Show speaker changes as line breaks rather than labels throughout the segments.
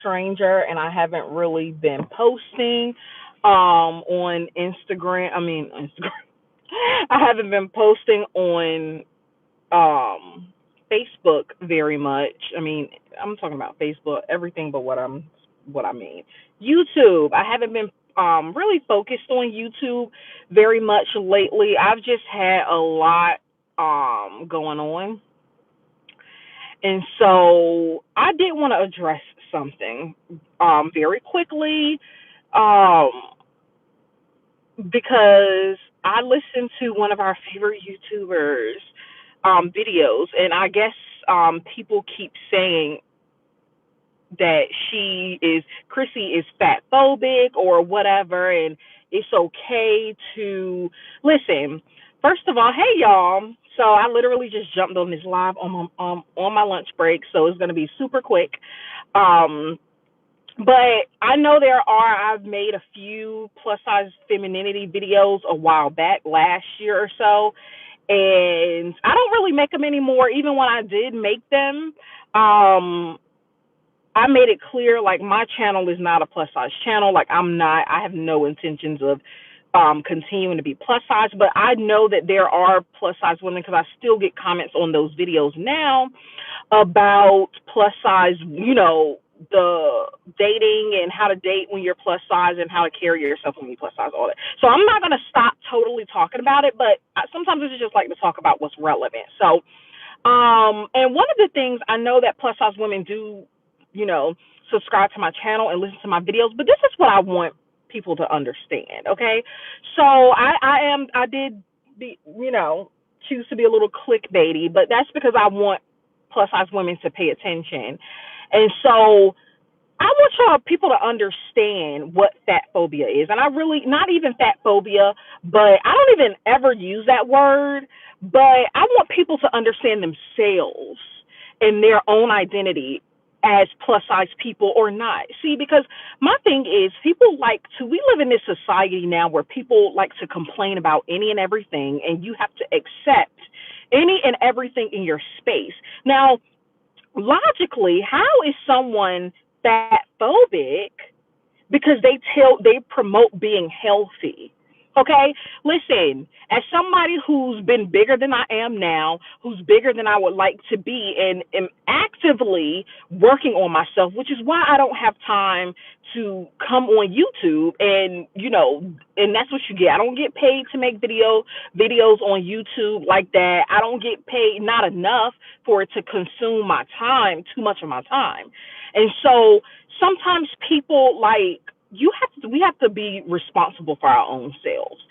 stranger, and I haven't really been posting on Instagram. I mean, Instagram. I haven't been posting on um Facebook very much. I mean, I'm talking about Facebook, everything but what I mean. YouTube. I haven't been really focused on YouTube very much lately. I've just had a lot going on. And so I did want to address something very quickly um because I listened to one of our favorite YouTubers videos, and I guess people keep saying that Chrissy is fat phobic or whatever, and it's okay to listen. First of all, hey y'all. So I literally just jumped on this live on my lunch break, so it's gonna be super quick. Um, but I know I've made a few plus size femininity videos a while back, last year or so, and I don't really make them anymore. Even when I did make them, um, I made it clear like my channel is not a plus size channel. Like I have no intentions of continuing to be plus size, but I know that there are plus size women because I still get comments on those videos now about plus size, the dating and how to date when you're plus size and how to carry yourself when you're plus size, all that. So I'm not going to stop totally talking about it, but sometimes I just like to talk about what's relevant. So, and one of the things I know that plus size women do, you know, subscribe to my channel and listen to my videos, but this is what I want people to understand. Okay. So I did be, choose to be a little clickbaity, but that's because I want plus size women to pay attention. And so I want y'all people to understand what fat phobia is. And I really, not even fat phobia, but I don't even ever use that word. But I want people to understand themselves and their own identity as plus size people or not. See, because my thing is, we live in this society now where people like to complain about any and everything, and you have to accept any and everything in your space. Now, logically, how is someone fat phobic because they promote being healthy? Okay, listen, as somebody who's been bigger than I am now, who's bigger than I would like to be, and am actively working on myself, which is why I don't have time to come on YouTube and and that's what you get. I don't get paid to make videos on YouTube like that. I don't get paid not enough for it to consume my time, too much of my time. And so sometimes people we have to be responsible for our own selves,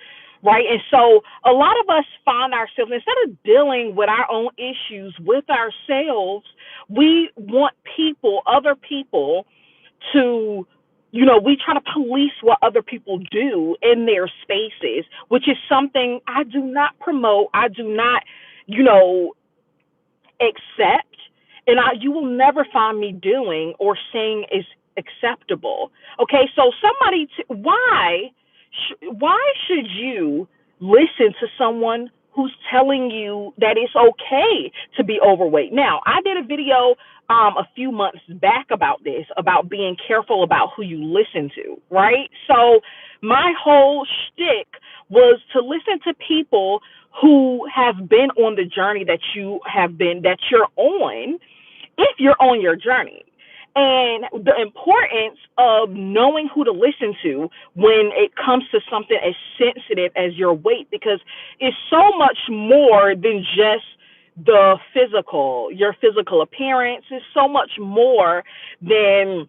right? And so a lot of us find ourselves, instead of dealing with our own issues with ourselves, we want other people to, we try to police what other people do in their spaces, which is something I do not promote. I do not, you know, accept, and you will never find me doing or saying is acceptable. Okay, so why should you listen to someone who's telling you that it's okay to be overweight? Now, I did a video a few months back about this, about being careful about who you listen to, right? So my whole shtick was to listen to people who have been on the journey that you're on, if you're on your journey. And the importance of knowing who to listen to when it comes to something as sensitive as your weight, because it's so much more than just your physical appearance. Is so much more than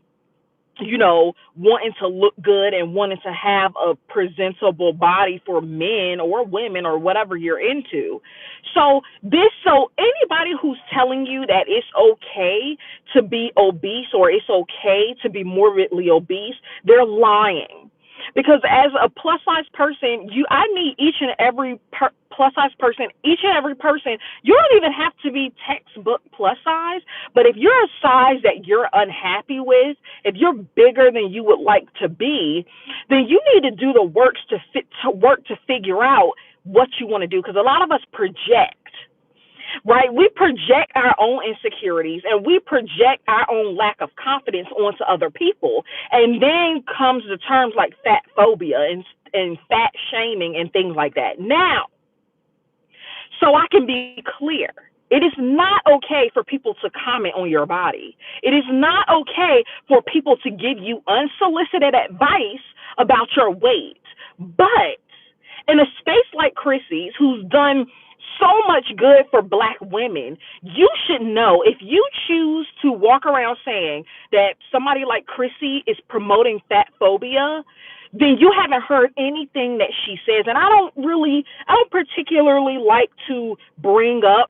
wanting to look good and wanting to have a presentable body for men or women or whatever you're into. So anybody who's telling you that it's okay to be obese or it's okay to be morbidly obese, they're lying. Because as a plus size person, I need each and every plus size person, each and every person. You don't even have to be textbook plus size, but if you're a size that you're unhappy with, if you're bigger than you would like to be, then you need to do the works to figure out what you want to do. Because a lot of us project. right? We project our own insecurities and we project our own lack of confidence onto other people. And then comes the terms like fat phobia and fat shaming and things like that. Now, so I can be clear. It is not okay for people to comment on your body. It is not okay for people to give you unsolicited advice about your weight. But in a space like Chrissy's, who's done so much good for Black women, you should know, if you choose to walk around saying that somebody like Chrissy is promoting fat phobia, then you haven't heard anything that she says. And I don't particularly like to bring up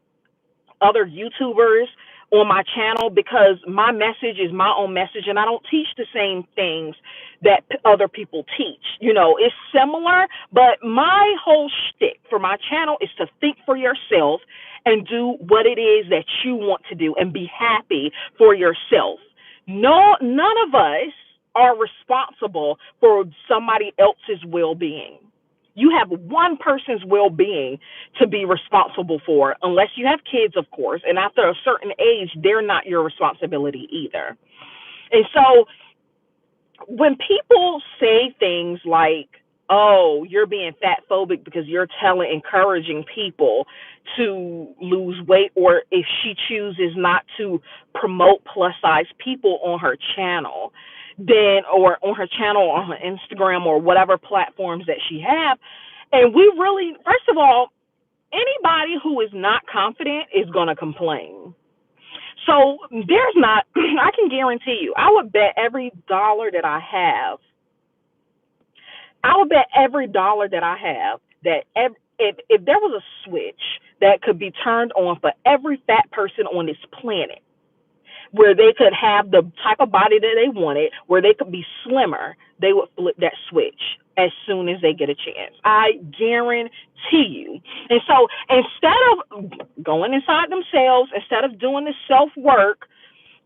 other YouTubers on my channel because my message is my own message and I don't teach the same things that other people teach. You know, it's similar, but my whole shtick for my channel is to think for yourself and do what it is that you want to do and be happy for yourself. No, none of us are responsible for somebody else's well-being. You have one person's well-being to be responsible for, unless you have kids, of course. And after a certain age, they're not your responsibility either. And so when people say things like, oh, you're being fat phobic because you're encouraging people to lose weight, or if she chooses not to promote plus size people on her channel, then, or on her channel, on her Instagram, or whatever platforms that she have. And we really, first of all, anybody who is not confident is going to complain. So there's not, I can guarantee you, I would bet every dollar that I have, that if there was a switch that could be turned on for every fat person on this planet, where they could have the type of body that they wanted, where they could be slimmer, they would flip that switch as soon as they get a chance. I guarantee you. And so instead of going inside themselves, instead of doing the self-work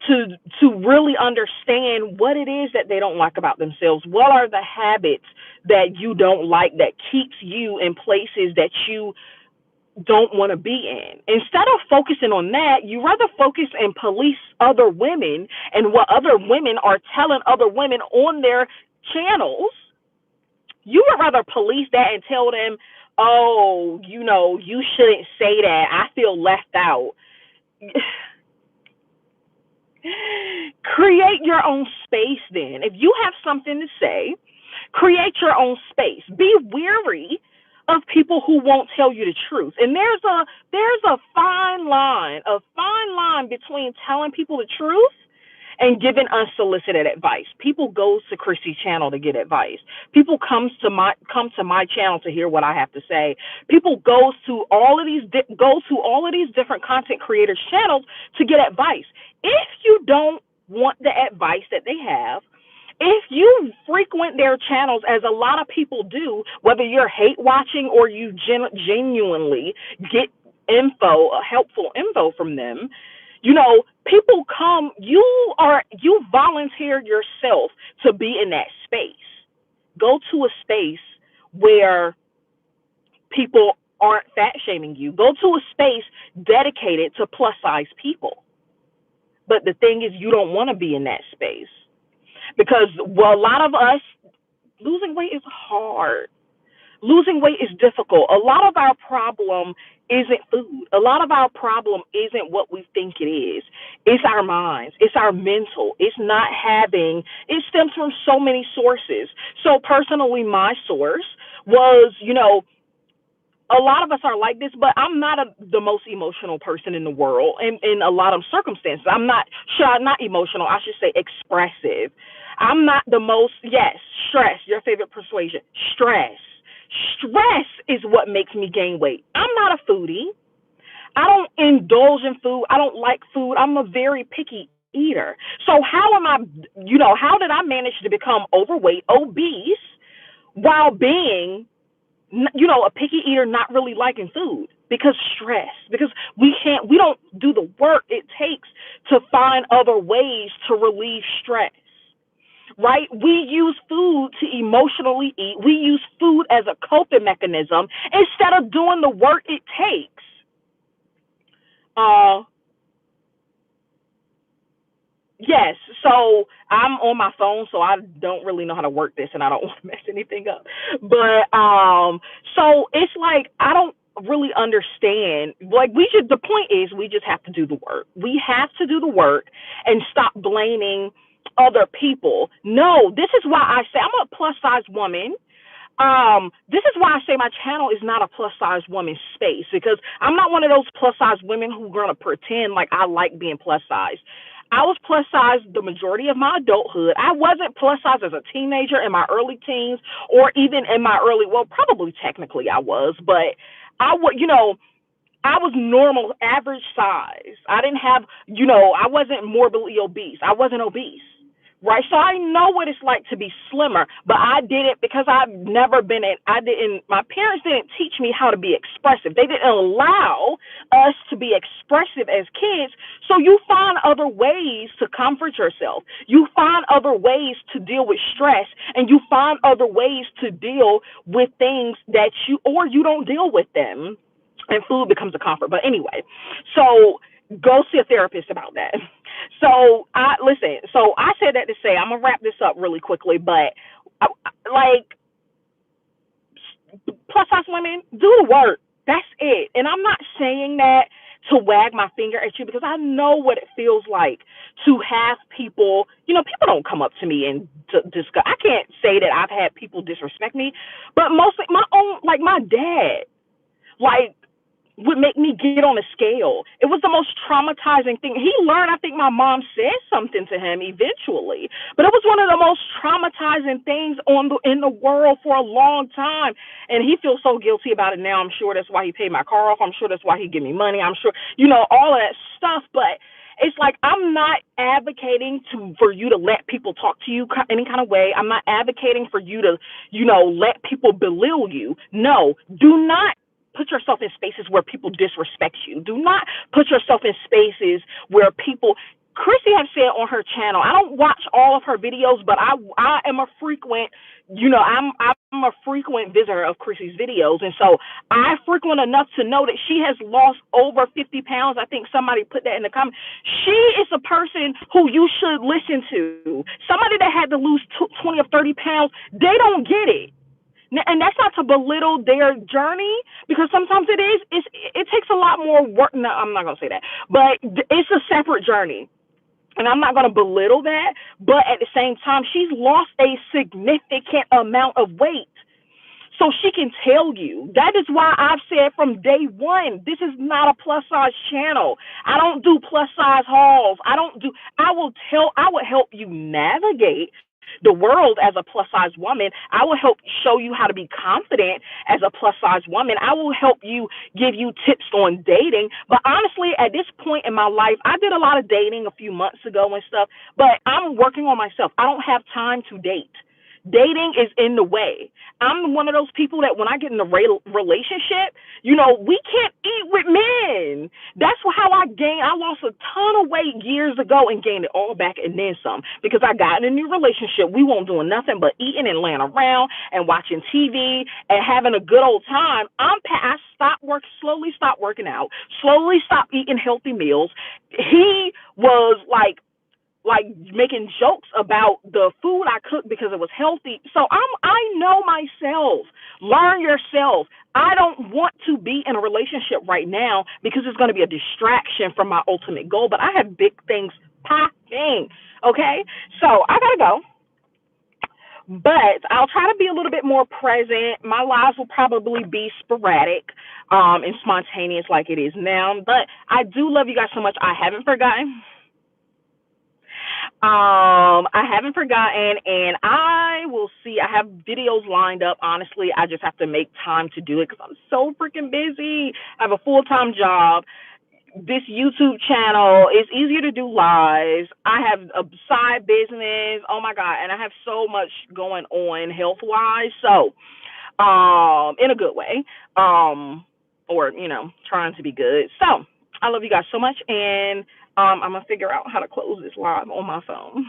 to really understand what it is that they don't like about themselves, what are the habits that you don't like that keeps you in places that you don't want to be in. Instead of focusing on that, you rather focus and police other women and what other women are telling other women on their channels. You would rather police that and tell them, oh, you know, you shouldn't say that. I feel left out. Create your own space then. If you have something to say, create your own space. Be weary of people who won't tell you the truth. And there's a fine line between telling people the truth and giving unsolicited advice. People go to Chrissy's channel to get advice. People come to my channel to hear what I have to say. People go to all of these different content creators' channels to get advice. If you don't want the advice that they have, if you frequent their channels, as a lot of people do, whether you're hate watching or you genuinely get helpful info from them, you know, people come, you volunteer yourself to be in that space. Go to a space where people aren't fat shaming you. Go to a space dedicated to plus size people. But the thing is, you don't want to be in that space. Because, well, a lot of us, losing weight is hard. Losing weight is difficult. A lot of our problem isn't food. A lot of our problem isn't what we think it is. It's our minds. It's our mental. It's not having, it stems from so many sources. So personally, my source was, you know, a lot of us are like this, but I'm not the most emotional person in the world in a lot of circumstances. I'm not emotional. I should say expressive. I'm not the most, yes, stress, your favorite persuasion, stress. Stress is what makes me gain weight. I'm not a foodie. I don't indulge in food. I don't like food. I'm a very picky eater. So how did I manage to become overweight, obese, while being, you know, a picky eater, not really liking food? Because stress, because we don't do the work it takes to find other ways to relieve stress, right? We use food to emotionally eat. We use food as a coping mechanism instead of doing the work it takes Uh, Yes. So I'm on my phone, so I don't really know how to work this, and I don't want to mess anything up. But so it's like I don't really understand. Like we should. The point is, we just have to do the work. We have to do the work and stop blaming other people. No, this is why I say I'm a plus size woman. This is why I say my channel is not a plus size woman space, because I'm not one of those plus size women who are gonna pretend like I like being plus size. I was plus size the majority of my adulthood. I wasn't plus size as a teenager, in my early teens, or even in my early, well, probably technically I was, but I would, I was normal, average size. I didn't have, I wasn't morbidly obese. I wasn't obese, right? So I know what it's like to be slimmer, but I did it because I've never been my parents didn't teach me how to be expressive. They didn't allow us to be expressive as kids. So you find other ways to comfort yourself. You find other ways to deal with stress, and you find other ways to deal with things that or you don't deal with them, and food becomes a comfort. But anyway, so go see a therapist about that. So I listen. So I said that to say I'm gonna wrap this up really quickly, but like plus size women, do the work. That's it. And I'm not saying that to wag my finger at you, because I know what it feels like to have people. People don't come up to me and discuss. I can't say that I've had people disrespect me, but mostly my own, like my dad. Like would make me get on a scale. It was the most traumatizing thing. He learned, I think my mom said something to him eventually, but it was one of the most traumatizing things in the world for a long time. And he feels so guilty about it now. I'm sure that's why he paid my car off. I'm sure that's why he give me money. I'm sure, all of that stuff. But it's like I'm not advocating for you to let people talk to you any kind of way. I'm not advocating for you to, let people belittle you. No, do not put yourself in spaces where people disrespect you. Do not put yourself in spaces where people. Chrissy has said on her channel, I don't watch all of her videos, but I am a frequent, I'm a frequent visitor of Chrissy's videos, and so I frequent enough to know that she has lost over 50 pounds. I think somebody put that in the comments. She is a person who you should listen to. Somebody that had to lose 20 or 30 pounds, they don't get it. And that's not to belittle their journey, because sometimes it takes a lot more work. No, I'm not going to say that, but it's a separate journey. And I'm not going to belittle that, but at the same time, she's lost a significant amount of weight. So she can tell you. That is why I've said from day one, this is not a plus size channel. I don't do plus size hauls. I would help you navigate the world as a plus size woman. I will help show you how to be confident as a plus size woman. I will help you, give you tips on dating. But honestly, at this point in my life, I did a lot of dating a few months ago and stuff, but I'm working on myself. I don't have time to date. Dating is in the way. I'm one of those people that when I get in a relationship, we can't eat with men. That's how I gained. I lost a ton of weight years ago and gained it all back and then some, because I got in a new relationship. We won't doing nothing but eating and laying around and watching TV and having a good old time. I slowly stopped working out, slowly stopped eating healthy meals. He was like making jokes about the food I cooked because it was healthy. So I know myself. Learn yourself. I don't want to be in a relationship right now because it's going to be a distraction from my ultimate goal. But I have big things popping. Okay, so I gotta go. But I'll try to be a little bit more present. My lives will probably be sporadic, and spontaneous like it is now. But I do love you guys so much. I haven't forgotten. I haven't forgotten, and I will see. I have videos lined up. Honestly, I just have to make time to do it because I'm so freaking busy. I have a full-time job. This YouTube channel is easier to do lives. I have a side business. Oh my God. And I have so much going on health-wise. So, in a good way. Or, trying to be good. So, I love you guys so much, and I'm going to figure out how to close this live on my phone.